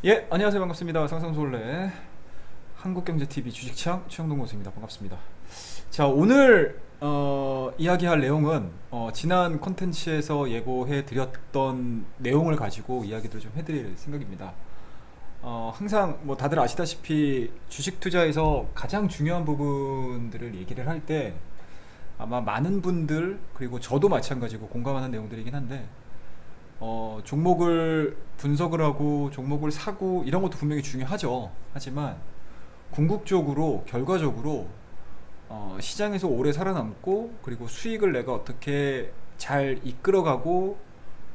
예, 안녕하세요. 반갑습니다. 상상솔레 한국경제TV 주식창 최영동 교수입니다. 반갑습니다. 자, 오늘 이야기할 내용은 지난 콘텐츠에서 예고해 드렸던 내용을 가지고 이야기를 좀 해드릴 생각입니다. 항상 뭐 다들 아시다시피 주식 투자에서 가장 중요한 부분들을 얘기를 할 때 아마 많은 분들, 그리고 저도 마찬가지고 공감하는 내용들이긴 한데, 종목을 분석을 하고 종목을 사고 이런 것도 분명히 중요하죠. 하지만 궁극적으로 결과적으로 시장에서 오래 살아남고, 그리고 수익을 내가 어떻게 잘 이끌어가고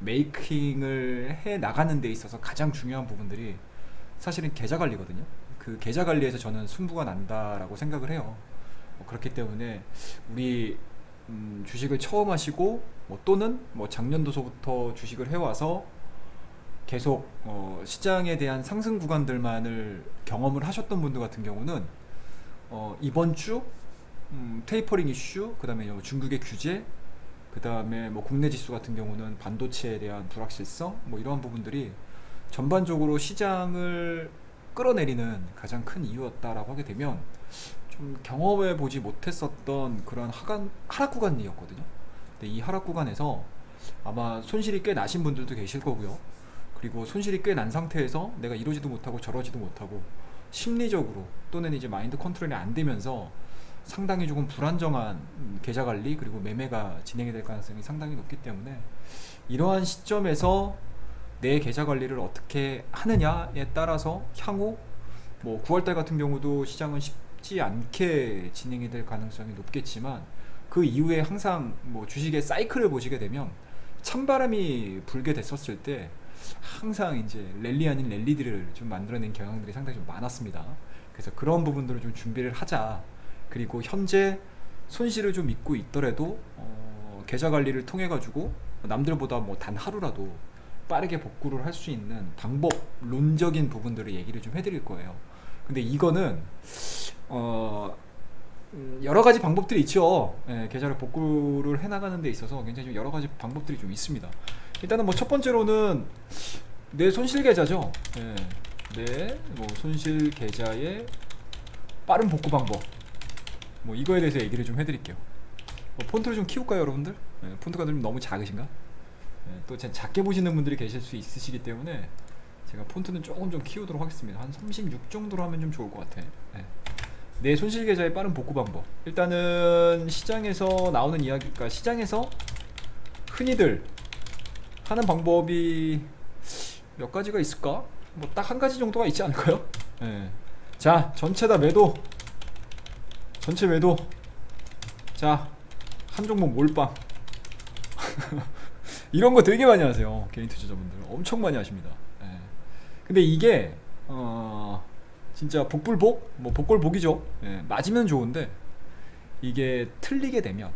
메이킹을 해 나가는 데 있어서 가장 중요한 부분들이 사실은 계좌 관리거든요. 그 계좌 관리에서 저는 승부가 난다라고 생각을 해요. 그렇기 때문에 우리 주식을 처음 하시고, 또는 뭐 작년도서부터 주식을 해와서 계속 시장에 대한 상승 구간들만을 경험을 하셨던 분들 같은 경우는 이번 주 테이퍼링 이슈, 그 다음에 중국의 규제, 그 다음에 뭐 국내 지수 같은 경우는 반도체에 대한 불확실성, 뭐 이러한 부분들이 전반적으로 시장을 끌어내리는 가장 큰 이유였다라고 하게 되면, 좀 경험해 보지 못했었던 그런 하락 구간이었거든요. 근데 이 하락 구간에서 아마 손실이 꽤 나신 분들도 계실 거고요. 그리고 손실이 꽤 난 상태에서 내가 이러지도 못하고 저러지도 못하고 심리적으로 또는 이제 마인드 컨트롤이 안 되면서 상당히 조금 불안정한 계좌 관리, 그리고 매매가 진행이 될 가능성이 상당히 높기 때문에, 이러한 시점에서 내 계좌 관리를 어떻게 하느냐에 따라서 향후 뭐 9월달 같은 경우도 시장은 쉽지 않게 진행이 될 가능성이 높겠지만, 그 이후에 항상 뭐 주식의 사이클을 보시게 되면 찬바람이 불게 됐었을 때 항상 이제 랠리 아닌 랠리들을 좀 만들어낸 경향들이 상당히 좀 많았습니다. 그래서 그런 부분들을 좀 준비를 하자. 그리고 현재 손실을 좀 입고 있더라도 계좌 관리를 통해 가지고 남들보다 뭐 단 하루라도 빠르게 복구를 할 수 있는 방법론적인 부분들을 얘기를 좀 해드릴 거예요. 근데 이거는 여러 가지 방법들이 있죠. 예, 계좌를 복구를 해나가는 데 있어서 굉장히 좀 여러 가지 방법들이 좀 있습니다. 일단은 뭐 첫 번째로는 내 손실 계좌죠. 예, 내 뭐 손실 계좌의 빠른 복구 방법, 뭐 이거에 대해서 얘기를 좀 해드릴게요. 폰트를 좀 키울까요, 여러분들? 예, 폰트가 좀 너무 작으신가? 예, 또 작게 보시는 분들이 계실 수 있으시기 때문에 제가 폰트는 조금 좀 키우도록 하겠습니다. 한 36 정도로 하면 좀 좋을 것 같아. 예. 내 손실 계좌의 빠른 복구 방법. 일단은 시장에서 나오는 이야기가, 시장에서 흔히들 하는 방법이 몇 가지가 있을까? 뭐 딱 한 가지 정도가 있지 않을까요? 예. 자, 전체 다 매도. 전체 매도. 자, 한 종목 몰빵. 이런 거 되게 많이 하세요. 개인 투자자분들 엄청 많이 하십니다. 예. 근데 이게 진짜 복불복? 뭐 복골복이죠. 예, 맞으면 좋은데 이게 틀리게 되면,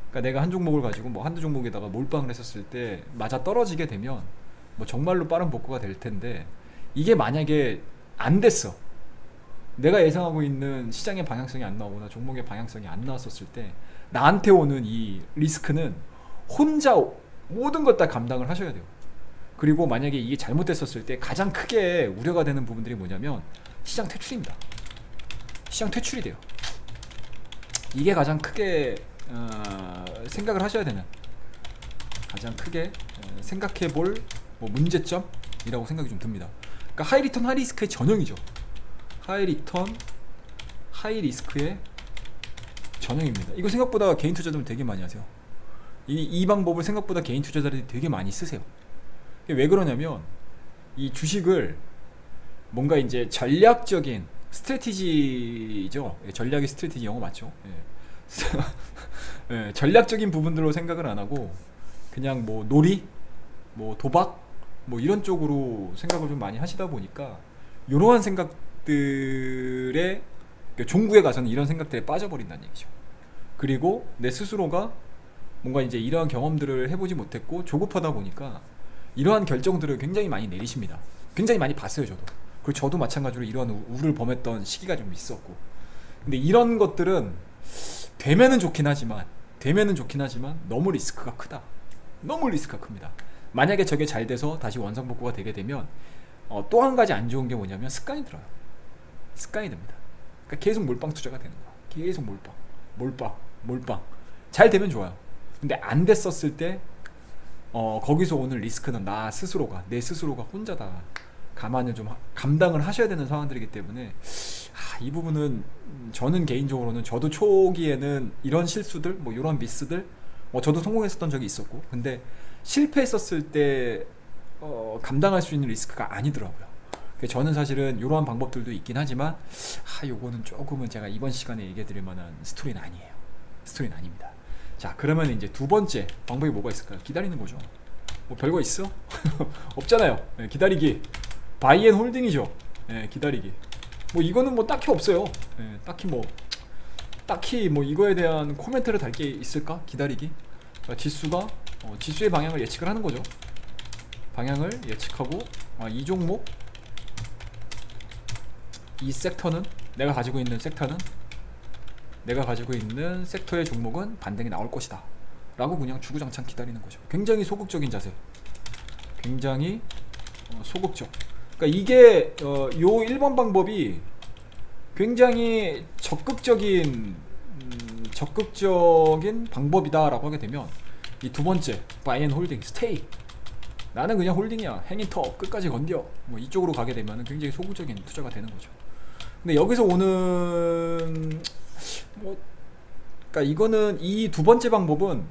그러니까 내가 한 종목을 가지고 뭐 한두 종목에다가 몰빵을 했었을 때 맞아 떨어지게 되면 뭐 정말로 빠른 복구가 될 텐데, 이게 만약에 안 됐어, 내가 예상하고 있는 시장의 방향성이 안 나오거나 종목의 방향성이 안 나왔었을 때 나한테 오는 이 리스크는 혼자 모든 것 다 감당을 하셔야 돼요. 그리고 만약에 이게 잘못됐었을 때 가장 크게 우려가 되는 부분들이 뭐냐면 시장 퇴출입니다. 시장 퇴출이 돼요. 이게 가장 크게 생각을 하셔야 되는, 가장 크게 생각해 볼 뭐 문제점이라고 생각이 좀 듭니다. 그러니까 하이 리턴 하이 리스크의 전형이죠. 하이 리턴 하이 리스크의 전형입니다. 이거 생각보다 개인 투자자들 되게 많이 하세요. 이 방법을 생각보다 개인 투자자들이 되게 많이 쓰세요. 왜 그러냐면 이 주식을 뭔가 이제 전략적인 스트래티지죠. 예, 전략의 스트래티지 영어 맞죠? 예. 예, 전략적인 부분들로 생각을 안 하고 그냥 뭐 놀이, 뭐 도박, 뭐 이런 쪽으로 생각을 좀 많이 하시다 보니까 이러한 생각들에, 그러니까 종구에 가서는 이런 생각들에 빠져버린다는 얘기죠. 그리고 내 스스로가 뭔가 이제 이러한 경험들을 해보지 못했고 조급하다 보니까 이러한 결정들을 굉장히 많이 내리십니다. 굉장히 많이 봤어요, 저도. 그리고 저도 마찬가지로 이러한 우를 범했던 시기가 좀 있었고. 근데 이런 것들은 되면은 좋긴 하지만 너무 리스크가 크다. 너무 리스크가 큽니다. 만약에 저게 잘 돼서 다시 원상복구가 되게 되면 또 한 가지 안 좋은 게 뭐냐면 습관이 들어요. 습관이 됩니다. 그러니까 계속 몰빵 투자가 되는 거야. 계속 몰빵. 잘 되면 좋아요. 근데 안 됐었을 때 거기서 오는 리스크는 내 스스로가 혼자 다 감안을 좀 감당을 하셔야 되는 상황들이기 때문에 이 부분은 저는 개인적으로는 저도 초기에는 이런 실수들 뭐 이런 미스들 저도 성공했었던 적이 있었고 근데 실패했었을 때 감당할 수 있는 리스크가 아니더라고요. 그래서 저는 사실은 이러한 방법들도 있긴 하지만 요거는 조금은 제가 이번 시간에 얘기해 드릴 만한 스토리는 아니에요. 스토리는 아닙니다. 자, 그러면 이제 두 번째 방법이 뭐가 있을까요? 기다리는 거죠. 뭐 별거 있어? 없잖아요. 네, 기다리기. 바이 앤 홀딩이죠. 네, 기다리기. 뭐 이거는 뭐 딱히 없어요. 네, 딱히 뭐 이거에 대한 코멘트를 달 게 있을까? 기다리기. 그러니까 지수의 방향을 예측을 하는 거죠. 방향을 예측하고 이 종목, 이 섹터는 내가 가지고 있는 섹터의 종목은 반등이 나올 것이다 라고 그냥 주구장창 기다리는 거죠. 굉장히 소극적인 자세. 굉장히 소극적. 그러니까 이게 요 1번 방법이 굉장히 적극적인 방법이다 라고 하게 되면 이 두 번째 바이 앤 홀딩, 스테이, 나는 그냥 홀딩이야, 행인터 끝까지 건겨, 뭐 이쪽으로 가게 되면 굉장히 소극적인 투자가 되는 거죠. 근데 여기서 오는 그러니까 이거는 이 두 번째 방법은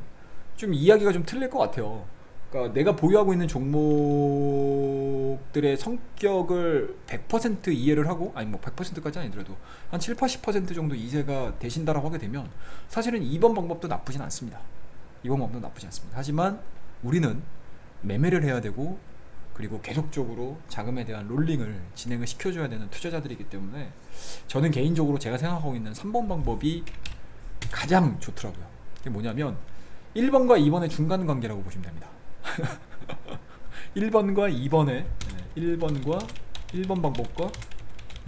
좀 이야기가 좀 틀릴 것 같아요. 그러니까 내가 보유하고 있는 종목들의 성격을 100% 이해를 하고, 아니 뭐 100%까지 아니더라도 한 7, 80% 정도 이해가 되신다라고 하게 되면 사실은 2번 방법도 나쁘진 않습니다. 2번 방법도 나쁘지 않습니다. 하지만 우리는 매매를 해야 되고 그리고 계속적으로 자금에 대한 롤링을 진행을 시켜줘야 되는 투자자들이기 때문에 저는 개인적으로 제가 생각하고 있는 3번 방법이 가장 좋더라고요. 그게 뭐냐면 1번과 2번의 중간 관계라고 보시면 됩니다. 1번과 1번 방법과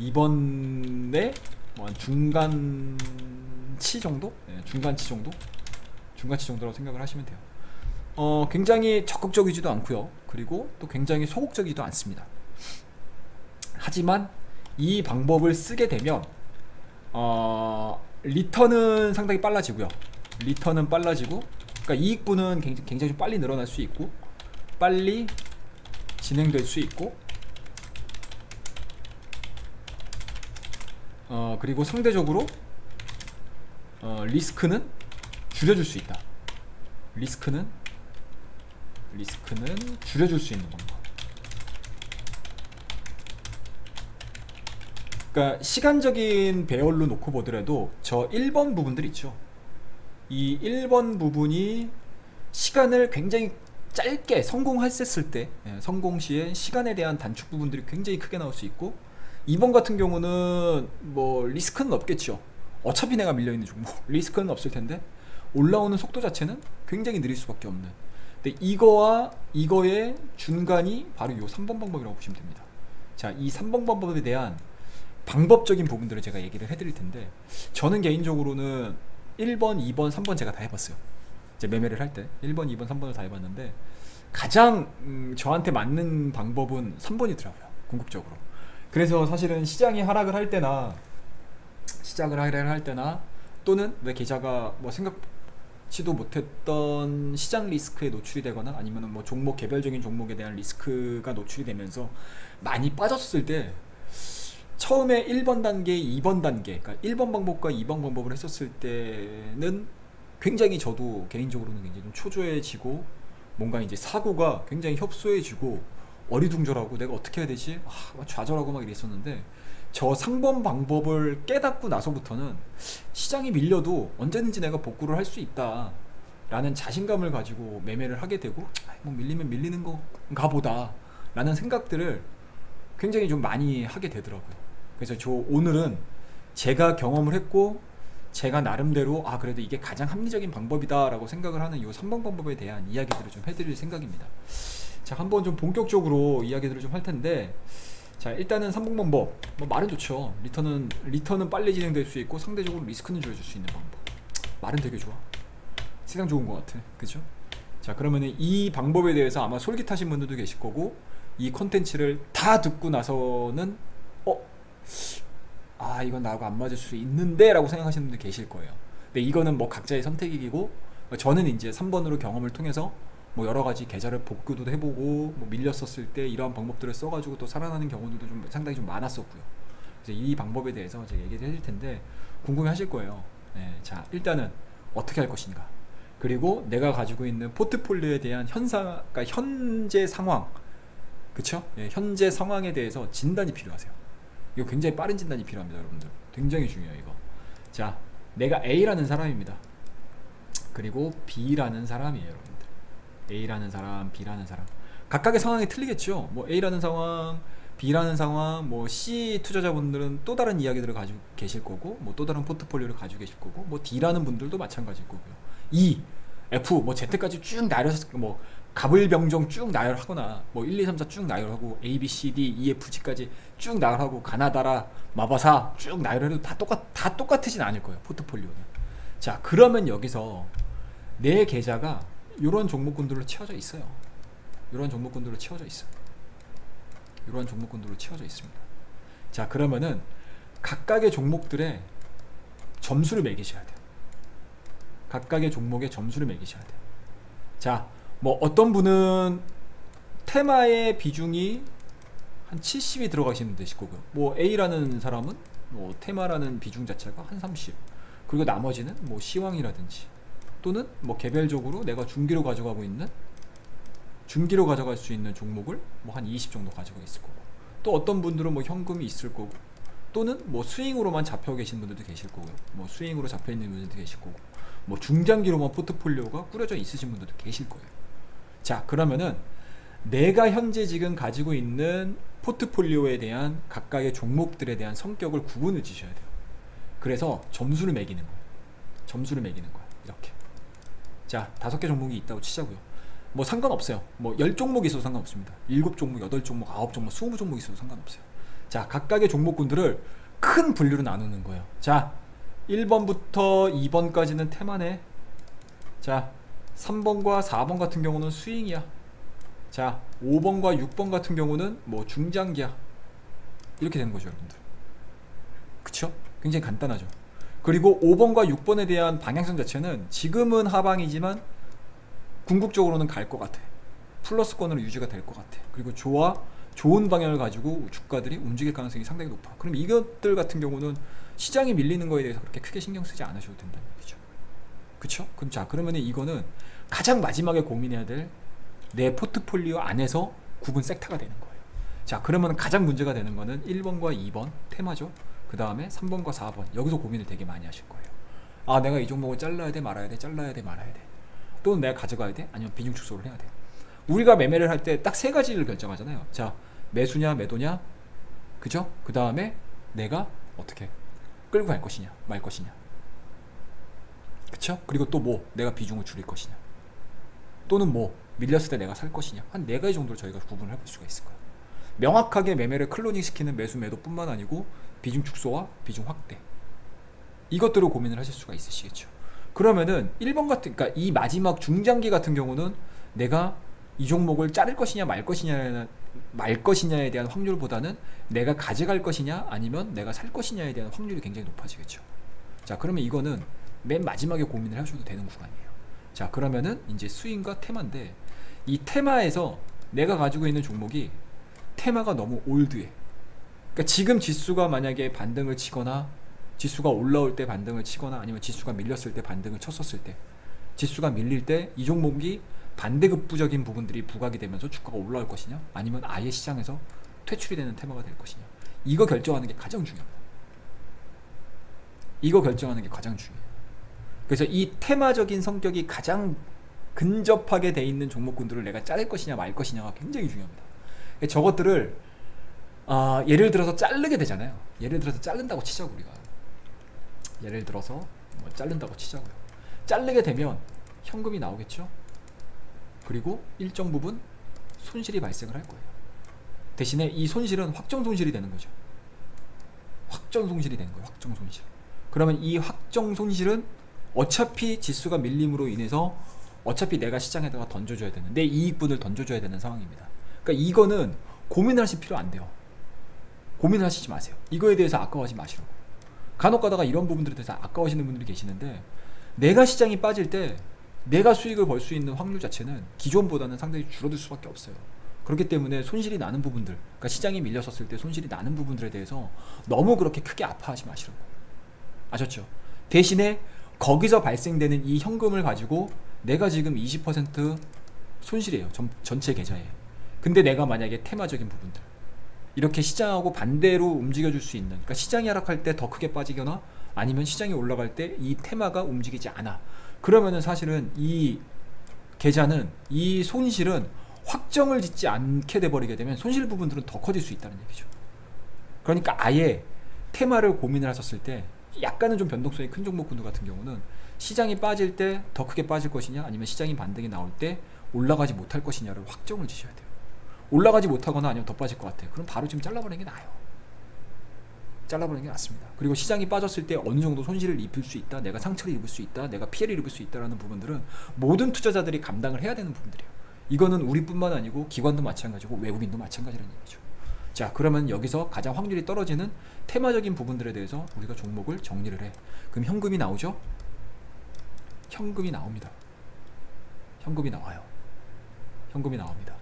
2번의 뭐 한 중간치 정도? 네, 중간치 정도라고 생각을 하시면 돼요. 굉장히 적극적이지도 않고요. 그리고 또 굉장히 소극적이지도 않습니다. 하지만 이 방법을 쓰게 되면 리턴은 상당히 빨라지고요. 그러니까 이익분은 굉장히 좀 빨리 늘어날 수 있고 빨리 진행될 수 있고 그리고 상대적으로 리스크는 줄여줄 수 있다. 리스크는 줄여줄 수 있는 방법. 그러니까 시간적인 배열로 놓고 보더라도 저 1번 부분들 있죠. 이 1번 부분이 시간을 굉장히 짧게 성공했을 때, 성공 시에 시간에 대한 단축 부분들이 굉장히 크게 나올 수 있고, 2번 같은 경우는 뭐 리스크는 없겠죠. 어차피 내가 밀려있는 종목 리스크는 없을 텐데 올라오는 속도 자체는 굉장히 느릴 수밖에 없는. 근데 이거의 중간이 바로 이 3번 방법이라고 보시면 됩니다. 자, 이 3번 방법에 대한 방법적인 부분들을 제가 얘기를 해드릴 텐데, 저는 개인적으로는 1번, 2번, 3번 제가 다 해봤어요. 이제 매매를 할 때 1번, 2번, 3번을 다 해봤는데 가장 저한테 맞는 방법은 3번이더라고요. 궁극적으로. 그래서 사실은 시장이 하락을 할 때나 또는 내 계좌가 뭐 생각지도 못했던 시장 리스크에 노출이 되거나 아니면 뭐 종목, 개별적인 종목에 대한 리스크가 노출이 되면서 많이 빠졌을 때, 처음에 1번 단계, 2번 단계, 그러니까 1번 방법과 2번 방법을 했었을 때는 굉장히 저도 개인적으로는 굉장히 좀 초조해지고 뭔가 이제 사고가 굉장히 협소해지고 어리둥절하고 내가 어떻게 해야 되지? 좌절하고 막 이랬었는데, 저 3번 방법을 깨닫고 나서부터는 시장이 밀려도 언제든지 내가 복구를 할 수 있다 라는 자신감을 가지고 매매를 하게 되고, 뭐 밀리면 밀리는 건가 보다 라는 생각들을 굉장히 좀 많이 하게 되더라고요. 그래서 오늘은 제가 경험을 했고 제가 나름대로 그래도 이게 가장 합리적인 방법이다 라고 생각을 하는 이 3번 방법에 대한 이야기들을 좀 해드릴 생각입니다. 자, 한번 좀 본격적으로 이야기들을 좀 할 텐데, 자, 일단은 3번 방법, 뭐 말은 좋죠. 리턴은 빨리 진행될 수 있고 상대적으로 리스크는 줄여줄 수 있는 방법. 말은 되게 좋아. 세상 좋은 것 같아. 그죠? 자, 그러면은 이 방법에 대해서 아마 솔깃하신 분들도 계실 거고, 이 콘텐츠를 다 듣고 나서는 이건 나하고 안 맞을 수 있는데 라고 생각하시는 분들 계실 거예요. 근데 이거는 뭐 각자의 선택이고, 저는 이제 3번으로 경험을 통해서 뭐 여러 가지 계좌를 복구도 해보고, 뭐 밀렸었을 때 이러한 방법들을 써가지고 또 살아나는 경우들도 좀 상당히 좀 많았었고요. 그래서 이 방법에 대해서 제가 얘기를 해줄 텐데 궁금해 하실 거예요. 네, 자, 일단은 어떻게 할 것인가, 그리고 내가 가지고 있는 포트폴리오에 대한 그러니까 현재 상황, 그쵸? 예, 현재 상황에 대해서 진단이 필요하세요. 이거 굉장히 빠른 진단이 필요합니다, 여러분들. 굉장히 중요해요, 이거. 자, 내가 A라는 사람입니다. 그리고 B라는 사람이에요, 여러분들. A라는 사람, B라는 사람. 각각의 상황이 틀리겠죠. 뭐 A라는 상황, B라는 상황, 뭐 C 투자자분들은 또 다른 이야기들을 가지고 계실 거고, 뭐 또 다른 포트폴리오를 가지고 계실 거고, 뭐 D라는 분들도 마찬가지일 거고요. E, F, 뭐 Z까지 쭉 나열해서 뭐 갑을병정 쭉 나열하거나, 뭐 1, 2, 3, 4 쭉 나열하고, A, B, C, D, E, F, G까지 쭉 나열하고, 가나다라, 마바사 쭉 나열해도 다 똑같으진 않을 거예요, 포트폴리오는. 자, 그러면 여기서 내 계좌가 이런 종목군들로 채워져 있어요. 이런 종목군들로 채워져 있어요. 이러한 종목군들로 채워져 있습니다. 자, 그러면은 각각의 종목들의 점수를 매기셔야 돼요. 각각의 종목의 점수를 매기셔야 돼요. 자, 뭐 어떤 분은 테마의 비중이 한 70이 들어가시면 되실 거고요. 뭐 A라는 사람은 뭐 테마라는 비중 자체가 한 30, 그리고 나머지는 뭐 시황이라든지, 또는 뭐 개별적으로 내가 중기로 가져가고 있는, 중기로 가져갈 수 있는 종목을 뭐 한 20 정도 가지고 있을 거고, 또 어떤 분들은 뭐 현금이 있을 거고, 또는 뭐 스윙으로만 잡혀 계신 분들도 계실 거고요. 뭐 스윙으로 잡혀 있는 분들도 계실 거고, 뭐 중장기로만 포트폴리오가 꾸려져 있으신 분들도 계실 거예요. 자, 그러면은 내가 현재 지금 가지고 있는 포트폴리오에 대한 각각의 종목들에 대한 성격을 구분을 지셔야 돼요. 그래서 점수를 매기는 거예요. 점수를 매기는 거예요. 이렇게. 자, 5개 종목이 있다고 치자고요. 뭐 상관없어요. 뭐 10종목이 있어도 상관없습니다. 7종목, 8종목, 9종목, 20종목이 있어도 상관없어요. 자, 각각의 종목군들을 큰 분류로 나누는 거예요. 자, 1번부터 2번까지는 테마네. 자, 3번과 4번 같은 경우는 스윙이야. 자, 5번과 6번 같은 경우는 뭐 중장기야. 이렇게 되는 거죠, 여러분들. 그쵸? 굉장히 간단하죠. 그리고 5번과 6번에 대한 방향성 자체는 지금은 하방이지만 궁극적으로는 갈 것 같아. 플러스권으로 유지가 될 것 같아. 그리고 좋은 방향을 가지고 주가들이 움직일 가능성이 상당히 높아. 그럼 이것들 같은 경우는 시장이 밀리는 거에 대해서 그렇게 크게 신경 쓰지 않으셔도 된다는 얘기죠. 그쵸? 그럼 자, 그러면은 이거는 가장 마지막에 고민해야 될 내 포트폴리오 안에서 구분 섹터가 되는 거예요. 자, 그러면 가장 문제가 되는 거는 1번과 2번 테마죠. 그 다음에 3번과 4번, 여기서 고민을 되게 많이 하실 거예요. 아, 내가 이 종목을 잘라야 돼, 말아야 돼, 잘라야 돼, 말아야 돼. 또는 내가 가져가야 돼, 아니면 비중 축소를 해야 돼. 우리가 매매를 할 때 딱 3가지를 결정하잖아요. 자, 매수냐 매도냐, 그죠? 그 다음에 내가 어떻게 끌고 갈 것이냐 말 것이냐, 그쵸? 그리고 또 뭐 내가 비중을 줄일 것이냐, 또는 뭐 밀렸을 때 내가 살 것이냐. 한 4가지 정도로 저희가 구분을 해볼 수가 있을 거예요. 명확하게 매매를 클로징 시키는 매수 매도 뿐만 아니고 비중 축소와 비중 확대, 이것들을 고민을 하실 수가 있으시겠죠. 그러면은 1번 같은, 그러니까 이 마지막 중장기 같은 경우는 내가 이 종목을 자를 것이냐 말 것이냐에 대한 확률보다는 내가 가져갈 것이냐 아니면 내가 살 것이냐에 대한 확률이 굉장히 높아지겠죠. 자, 그러면 이거는 맨 마지막에 고민을 하셔도 되는 구간이에요. 자, 그러면은 이제 스윙과 테마인데, 이 테마에서 내가 가지고 있는 종목이 테마가 너무 올드해. 그러니까 지금 지수가 만약에 반등을 치거나, 지수가 올라올 때 반등을 치거나, 아니면 지수가 밀렸을 때 반등을 쳤었을 때, 지수가 밀릴 때 이 종목이 반대급부적인 부분들이 부각이 되면서 주가가 올라올 것이냐, 아니면 아예 시장에서 퇴출이 되는 테마가 될 것이냐, 이거 결정하는 게 가장 중요합니다. 이거 결정하는 게 가장 중요해요. 그래서 이 테마적인 성격이 가장 근접하게 돼 있는 종목군들을 내가 자를 것이냐 말 것이냐가 굉장히 중요합니다. 저것들을 예를 들어서 자르게 되잖아요. 예를 들어서 자른다고 치자고, 우리가 예를 들어서 뭐 자른다고 치자고요. 자르게 되면 현금이 나오겠죠. 그리고 일정 부분 손실이 발생을 할 거예요. 대신에 이 손실은 확정 손실이 되는 거죠. 확정 손실이 되는 거예요. 확정 손실. 그러면 이 확정 손실은 어차피 지수가 밀림으로 인해서 어차피 내가 시장에다가 던져줘야 되는, 내 이익분을 던져줘야 되는 상황입니다. 그러니까 이거는 고민을 하실 필요 안 돼요. 고민을 하시지 마세요. 이거에 대해서 아까워하지 마시라고. 간혹 가다가 이런 부분들에 대해서 아까워하시는 분들이 계시는데, 내가 시장이 빠질 때 내가 수익을 벌 수 있는 확률 자체는 기존보다는 상당히 줄어들 수밖에 없어요. 그렇기 때문에 손실이 나는 부분들, 그러니까 시장이 밀렸었을 때 손실이 나는 부분들에 대해서 너무 그렇게 크게 아파하지 마시라고. 아셨죠? 대신에 거기서 발생되는 이 현금을 가지고 내가 지금 20% 손실이에요. 전체 계좌에. 근데 내가 만약에 테마적인 부분들, 이렇게 시장하고 반대로 움직여줄 수 있는, 그러니까 시장이 하락할 때 더 크게 빠지거나 아니면 시장이 올라갈 때 이 테마가 움직이지 않아. 그러면은 사실은 이 계좌는, 이 손실은 확정을 짓지 않게 돼버리게 되면 손실 부분들은 더 커질 수 있다는 얘기죠. 그러니까 아예 테마를 고민을 하셨을 때 약간은 좀 변동성이 큰 종목군들 같은 경우는 시장이 빠질 때 더 크게 빠질 것이냐, 아니면 시장이 반등이 나올 때 올라가지 못할 것이냐를 확정을 지셔야 돼요. 올라가지 못하거나 아니면 더 빠질 것 같아. 그럼 바로 지금 잘라버리는 게 나아요. 잘라버리는 게 낫습니다. 그리고 시장이 빠졌을 때 어느 정도 손실을 입을 수 있다, 내가 상처를 입을 수 있다, 내가 피해를 입을 수 있다라는 부분들은 모든 투자자들이 감당을 해야 되는 부분들이에요. 이거는 우리뿐만 아니고 기관도 마찬가지고 외국인도 마찬가지라는 얘기죠. 자, 그러면 여기서 가장 확률이 떨어지는 테마적인 부분들에 대해서 우리가 종목을 정리를 해. 그럼 현금이 나오죠? 현금이 나옵니다. 현금이 나와요. 현금이 나옵니다.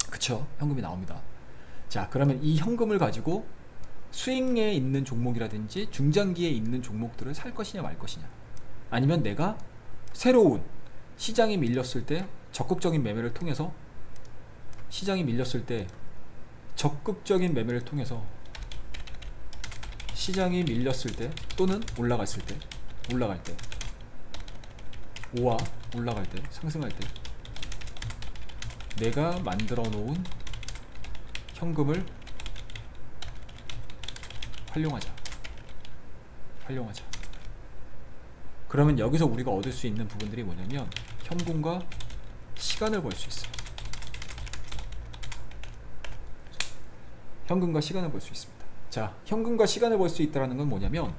그쵸? 현금이 나옵니다. 자, 그러면 이 현금을 가지고 수익에 있는 종목이라든지 중장기에 있는 종목들을 살 것이냐 말 것이냐, 아니면 내가 새로운 시장이 밀렸을 때 적극적인 매매를 통해서, 시장이 밀렸을 때 적극적인 매매를 통해서 시장이 밀렸을 때 또는 올라갔을 때, 올라갈 때, 오와 올라갈 때, 상승할 때 내가 만들어 놓은 현금을 활용하자. 그러면 여기서 우리가 얻을 수 있는 부분들이 뭐냐면 현금과 시간을 벌 수 있어요. 현금과 시간을 벌 수 있습니다. 자, 현금과 시간을 벌 수 있다는 건 뭐냐면,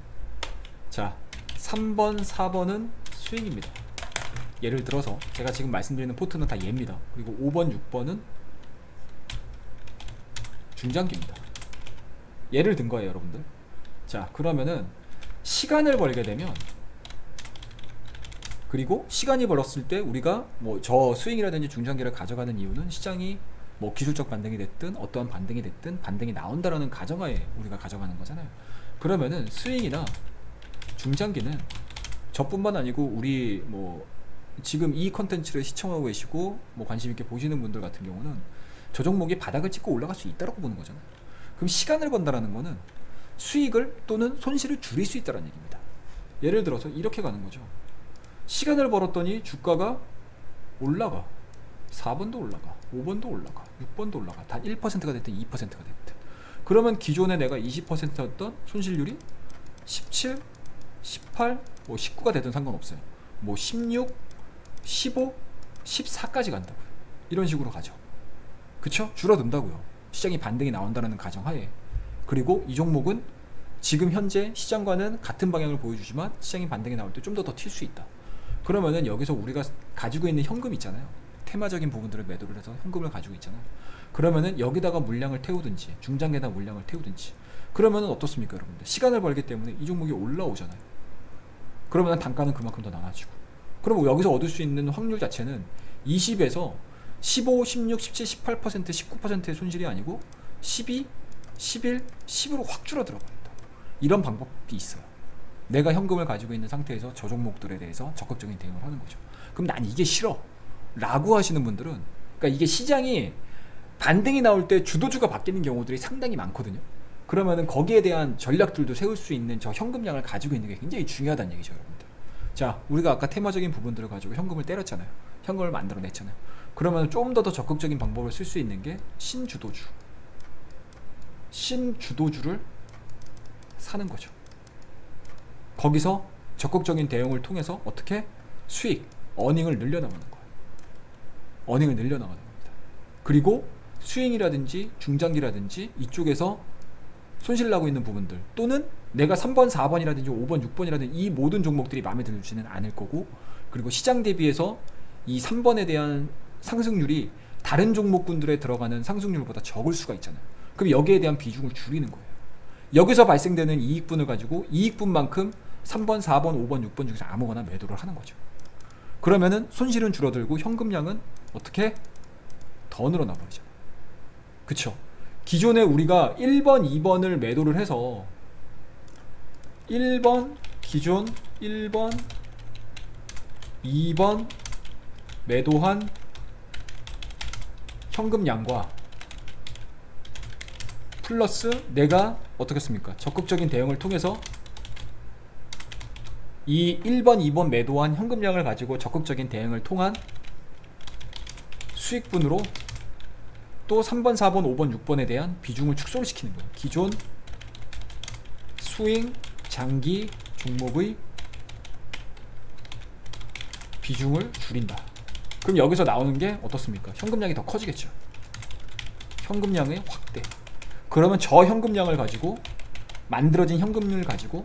자, 3번, 4번은 수익입니다. 예를 들어서 제가 지금 말씀드리는 포트는 다 얘입니다. 그리고 5번, 6번은 중장기입니다. 예를 든 거예요, 여러분들. 자, 그러면은 시간을 벌게 되면, 그리고 시간이 벌었을 때 우리가 뭐 저 스윙이라든지 중장기를 가져가는 이유는 시장이 뭐 기술적 반등이 됐든 어떠한 반등이 됐든 반등이 나온다라는 가정하에 우리가 가져가는 거잖아요. 그러면은 스윙이나 중장기는 저뿐만 아니고 우리 뭐 지금 이 컨텐츠를 시청하고 계시고 뭐 관심 있게 보시는 분들 같은 경우는 저 종목이 바닥을 찍고 올라갈 수 있다고 보는 거잖아요. 그럼 시간을 번다라는 거는 수익을 또는 손실을 줄일 수 있다는 얘기입니다. 예를 들어서 이렇게 가는 거죠. 시간을 벌었더니 주가가 올라가, 4번도 올라가, 5번도 올라가, 6번도 올라가, 단 1%가 됐든 2%가 됐든, 그러면 기존에 내가 20%였던 손실률이 17, 18, 뭐 19가 되든 상관없어요. 뭐 16, 15, 14까지 간다고요. 이런 식으로 가죠. 그쵸? 줄어든다고요. 시장이 반등이 나온다는 가정하에. 그리고 이 종목은 지금 현재 시장과는 같은 방향을 보여주지만 시장이 반등이 나올 때 좀 더 튈 수 있다. 그러면은 여기서 우리가 가지고 있는 현금 있잖아요. 테마적인 부분들을 매도를 해서 현금을 가지고 있잖아요. 그러면은 여기다가 물량을 태우든지 중장기에다 물량을 태우든지, 그러면은 어떻습니까, 여러분들? 시간을 벌기 때문에 이 종목이 올라오잖아요. 그러면 단가는 그만큼 더 나눠지고, 그럼 여기서 얻을 수 있는 확률 자체는 20에서 15, 16, 17, 18%, 19%의 손실이 아니고 12, 11, 10으로 확 줄어들어 버린다. 이런 방법이 있어요. 내가 현금을 가지고 있는 상태에서 저 종목들에 대해서 적극적인 대응을 하는 거죠. 그럼 난 이게 싫어 라고 하시는 분들은, 그러니까 이게 시장이 반등이 나올 때 주도주가 바뀌는 경우들이 상당히 많거든요. 그러면은 거기에 대한 전략들도 세울 수 있는 저 현금량을 가지고 있는 게 굉장히 중요하다는 얘기죠, 여러분들. 자, 우리가 아까 테마적인 부분들을 가지고 현금을 때렸잖아요. 현금을 만들어냈잖아요. 그러면 좀 더 적극적인 방법을 쓸 수 있는 게 신주도주를 사는 거죠. 거기서 적극적인 대응을 통해서 어떻게 수익, 어닝을 늘려나가는 거예요. 어닝을 늘려나가는 겁니다. 그리고 스윙이라든지 중장기라든지 이쪽에서 손실 나고 있는 부분들, 또는 내가 3번, 4번이라든지 5번, 6번이라든지 이 모든 종목들이 마음에 들지는 않을 거고, 그리고 시장 대비해서 이 3번에 대한 상승률이 다른 종목군들에 들어가는 상승률보다 적을 수가 있잖아요. 그럼 여기에 대한 비중을 줄이는 거예요. 여기서 발생되는 이익분을 가지고 이익분만큼 3번, 4번, 5번, 6번 중에서 아무거나 매도를 하는 거죠. 그러면은 손실은 줄어들고 현금량은 어떻게 더 늘어나 버리죠. 그쵸? 기존에 우리가 1번, 2번을 매도를 해서 1번, 기존 1번, 2번 매도한 현금량과 플러스 내가 어떻게 했습니까? 적극적인 대응을 통해서 이 1번, 2번 매도한 현금량을 가지고 적극적인 대응을 통한 수익분으로 또 3번, 4번, 5번, 6번에 대한 비중을 축소를 시키는 거예요. 기존 스윙 장기 종목의 비중을 줄인다. 그럼 여기서 나오는 게 어떻습니까? 현금량이 더 커지겠죠. 현금량의 확대. 그러면 저 현금량을 가지고 만들어진 현금을 가지고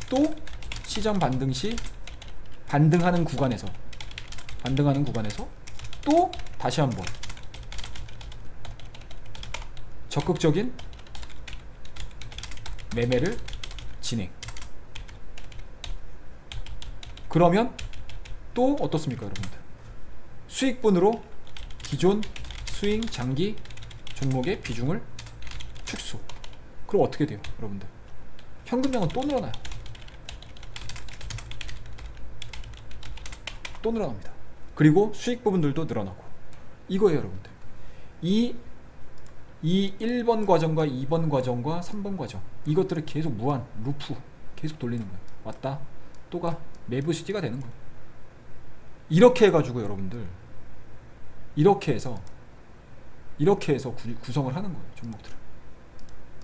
또 시장 반등 시 반등하는 구간에서 또 다시 한번 적극적인 매매를 진행. 그러면 또 어떻습니까, 여러분들? 수익분으로 기존 스윙 장기 종목의 비중을 축소. 그럼 어떻게 돼요, 여러분들? 현금량은 또 늘어나요. 또 늘어납니다. 그리고 수익 부분들도 늘어나고. 이거예요, 여러분들. 이 1번 과정과 2번 과정과 3번 과정, 이것들을 계속 무한 루프 계속 돌리는 거예요. 왔다 또가 매부시티가 되는 거예요. 이렇게 해가지고 여러분들 이렇게 해서 구성을 하는 거예요, 종목들을.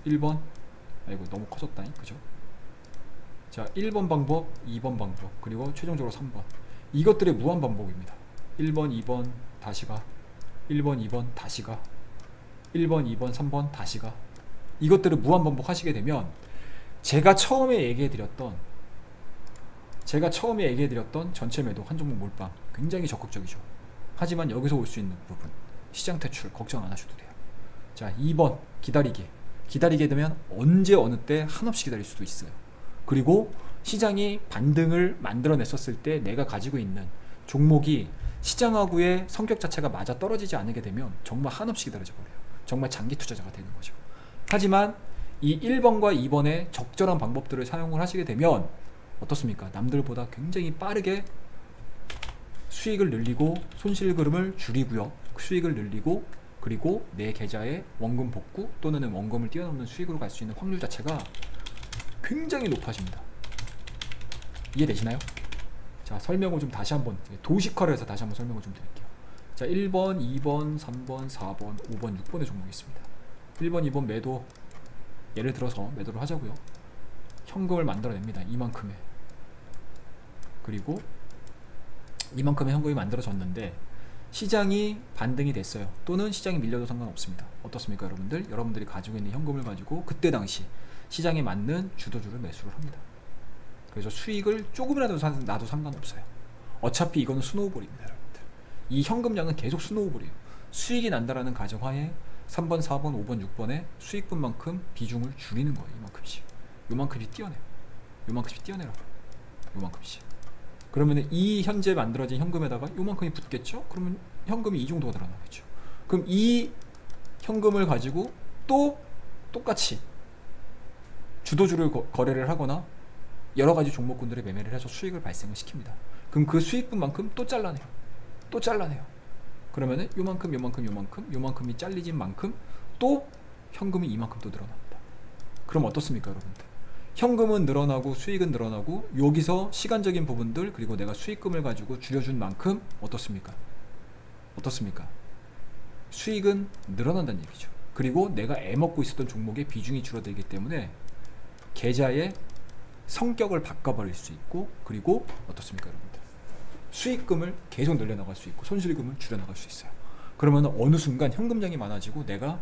1번, 아이고 너무 커졌다니, 그죠? 자, 1번 방법, 2번 방법, 그리고 최종적으로 3번. 이것들의 무한 반복입니다. 1번, 2번 다시 가, 1번, 2번 다시 가, 1번, 2번, 3번 다시 가. 이것들을 무한 반복하시게 되면 제가 처음에 얘기해드렸던 전체 매도 한 종목 몰빵 굉장히 적극적이죠. 하지만 여기서 올 수 있는 부분, 시장 퇴출 걱정 안 하셔도 돼요. 자, 2번 기다리게 되면 언제 어느 때 한없이 기다릴 수도 있어요. 그리고 시장이 반등을 만들어냈었을 때 내가 가지고 있는 종목이 시장하고의 성격 자체가 맞아 떨어지지 않게 되면 정말 한없이 기다려져 버려요. 정말 장기 투자자가 되는 거죠. 하지만 이 1번과 2번의 적절한 방법들을 사용을 하시게 되면 어떻습니까? 남들보다 굉장히 빠르게 수익을 늘리고 손실 그름을 줄이고요. 수익을 늘리고 그리고 내 계좌에 원금 복구 또는 원금을 뛰어넘는 수익으로 갈 수 있는 확률 자체가 굉장히 높아집니다. 이해되시나요? 자, 설명을 좀 다시 한번 도식화를 해서 다시 한번 설명을 좀 드릴게요. 자, 1번, 2번, 3번, 4번, 5번, 6번의 종목이 있습니다. 1번, 2번 매도, 예를 들어서 매도를 하자고요. 현금을 만들어냅니다. 이만큼의. 그리고 이만큼의 현금이 만들어졌는데 시장이 반등이 됐어요. 또는 시장이 밀려도 상관없습니다. 어떻습니까, 여러분들? 여러분들이 가지고 있는 현금을 가지고 그때 당시 시장에 맞는 주도주를 매수를 합니다. 그래서 수익을 조금이라도 나도 상관없어요. 어차피 이거는 스노우볼입니다, 여러분들. 이 현금량은 계속 스노우볼이에요. 수익이 난다라는 가정하에 3번, 4번, 5번, 6번의 수익분만큼 비중을 줄이는 거예요. 이만큼씩. 요만큼씩 띄어내요. 요만큼씩 띄어내라고. 요만큼씩. 그러면 이 현재 만들어진 현금에다가 요만큼이 붙겠죠? 그러면 현금이 이 정도가 늘어나겠죠. 그럼 이 현금을 가지고 또 똑같이 주도주를 거래를 하거나 여러가지 종목군들의 매매를 해서 수익을 발생을 시킵니다. 그럼 그 수익분만큼 또 잘라내요. 또 잘라내요. 그러면은 요만큼이 잘리진 만큼 또 현금이 이만큼 또 늘어납니다. 그럼 어떻습니까, 여러분들? 현금은 늘어나고 수익은 늘어나고 여기서 시간적인 부분들 그리고 내가 수익금을 가지고 줄여준 만큼 어떻습니까? 수익은 늘어난다는 얘기죠. 그리고 내가 애먹고 있었던 종목의 비중이 줄어들기 때문에 계좌의 성격을 바꿔버릴 수 있고 그리고 어떻습니까, 여러분들? 수익금을 계속 늘려나갈 수 있고 손실금을 줄여나갈 수 있어요. 그러면 어느 순간 현금량이 많아지고 내가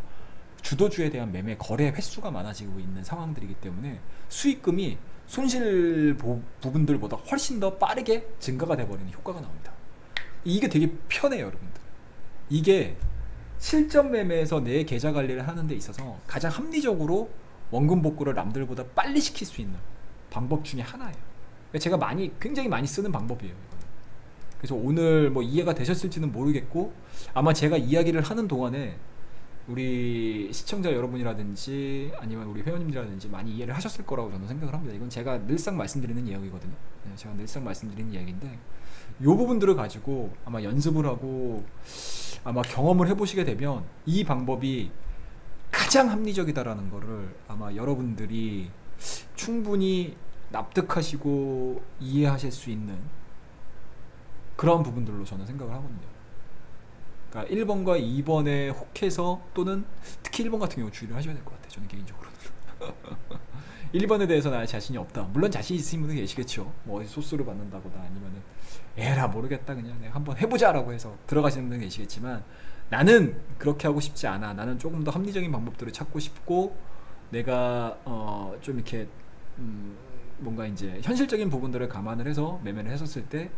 주도주에 대한 매매 거래 횟수가 많아지고 있는 상황들이기 때문에 수익금이 손실 부분들보다 훨씬 더 빠르게 증가가 돼버리는 효과가 나옵니다. 이게 되게 편해요, 여러분들. 이게 실전 매매에서 내 계좌 관리를 하는 데 있어서 가장 합리적으로 원금 복구를 남들보다 빨리 시킬 수 있는 방법 중에 하나예요. 제가 굉장히 많이 쓰는 방법이에요, 이거는. 그래서 오늘 뭐 이해가 되셨을지는 모르겠고, 아마 제가 이야기를 하는 동안에 우리 시청자 여러분이라든지 아니면 우리 회원님들이라든지 많이 이해를 하셨을 거라고 저는 생각을 합니다. 이건 제가 늘상 말씀드리는 이야기거든요. 네, 제가 늘상 말씀드리는 이야기인데, 이 부분들을 가지고 아마 연습을 하고 아마 경험을 해보시게 되면 이 방법이 가장 합리적이다라는 거를 아마 여러분들이 충분히 납득하시고 이해하실 수 있는 그런 부분들로 저는 생각을 하거든요. 그러니까 1번과 2번에 혹해서, 또는 특히 1번 같은 경우 주의를 하셔야 될 것 같아요, 저는 개인적으로는. 1번에 대해서 나 자신이 없다, 물론 자신 있으신 분은 계시겠죠. 뭐 어디 소스를 받는다거나 아니면은 에라 모르겠다 그냥 내가 한번 해보자 라고 해서 들어가시는 분은 계시겠지만, 나는 그렇게 하고 싶지 않아. 나는 조금 더 합리적인 방법들을 찾고 싶고, 내가 좀 이렇게 뭔가 이제 현실적인 부분들을 감안을 해서 매매를 했었을 때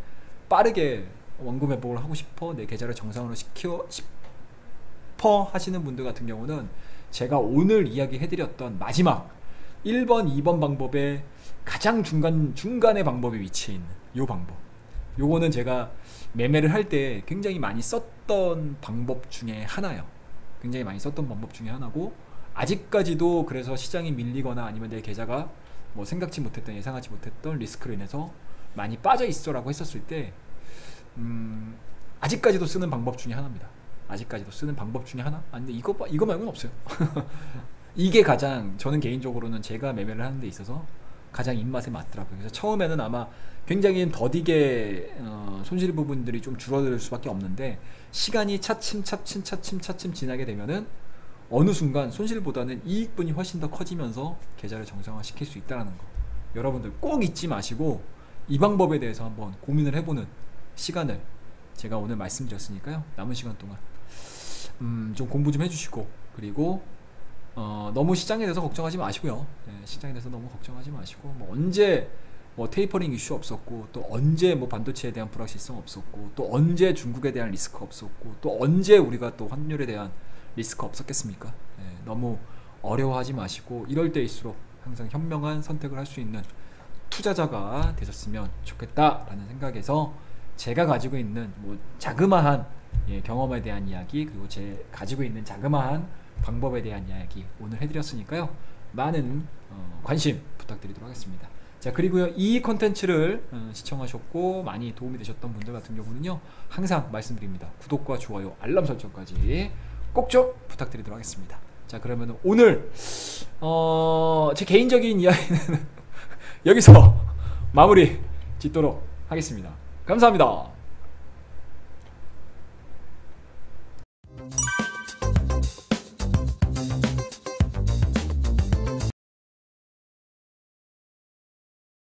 빠르게 원금 회복을 하고 싶어, 내 계좌를 정상으로 시켜 싶어 하시는 분들 같은 경우는 제가 오늘 이야기해드렸던 마지막 1번, 2번 방법의 가장 중간의 방법에 위치해 있는 요 방법, 요거는 제가 매매를 할 때 굉장히 많이 썼던 방법 중에 하나예요. 굉장히 많이 썼던 방법 중에 하나고, 아직까지도 그래서 시장이 밀리거나 아니면 내 계좌가 뭐 생각지 못했던, 예상하지 못했던 리스크로 인해서 많이 빠져 있어 라고 했었을 때 아직까지도 쓰는 방법 중에 하나입니다. 아직까지도 쓰는 방법 중에 하나? 아니 근데 이거 말고는 없어요. 이게 가장, 저는 개인적으로는 제가 매매를 하는 데 있어서 가장 입맛에 맞더라고요. 그래서 처음에는 아마 굉장히 더디게 손실 부분들이 좀 줄어들 수밖에 없는데, 시간이 차츰 지나게 되면은 어느 순간 손실보다는 이익분이 훨씬 더 커지면서 계좌를 정상화 시킬 수 있다는 거, 여러분들 꼭 잊지 마시고 이 방법에 대해서 한번 고민을 해보는 시간을 제가 오늘 말씀드렸으니까요, 남은 시간 동안 좀 공부 좀 해주시고, 그리고 너무 시장에 대해서 걱정하지 마시고요. 네, 시장에 대해서 너무 걱정하지 마시고, 뭐 언제 뭐 테이퍼링 이슈 없었고, 또 언제 뭐 반도체에 대한 불확실성 없었고, 또 언제 중국에 대한 리스크 없었고, 또 언제 우리가 또 환율에 대한 리스크 없었겠습니까? 네, 너무 어려워하지 마시고, 이럴 때일수록 항상 현명한 선택을 할 수 있는 투자자가 되셨으면 좋겠다라는 생각에서 제가 가지고 있는 뭐 자그마한 경험에 대한 이야기, 그리고 제 가지고 있는 자그마한 방법에 대한 이야기 오늘 해드렸으니까요, 많은 관심 부탁드리도록 하겠습니다. 자, 그리고요, 이 컨텐츠를 시청하셨고 많이 도움이 되셨던 분들 같은 경우는요, 항상 말씀드립니다. 구독과 좋아요, 알람 설정까지 꼭 좀 부탁드리도록 하겠습니다. 자, 그러면 오늘 제 개인적인 이야기는 여기서 마무리 짓도록 하겠습니다. 감사합니다.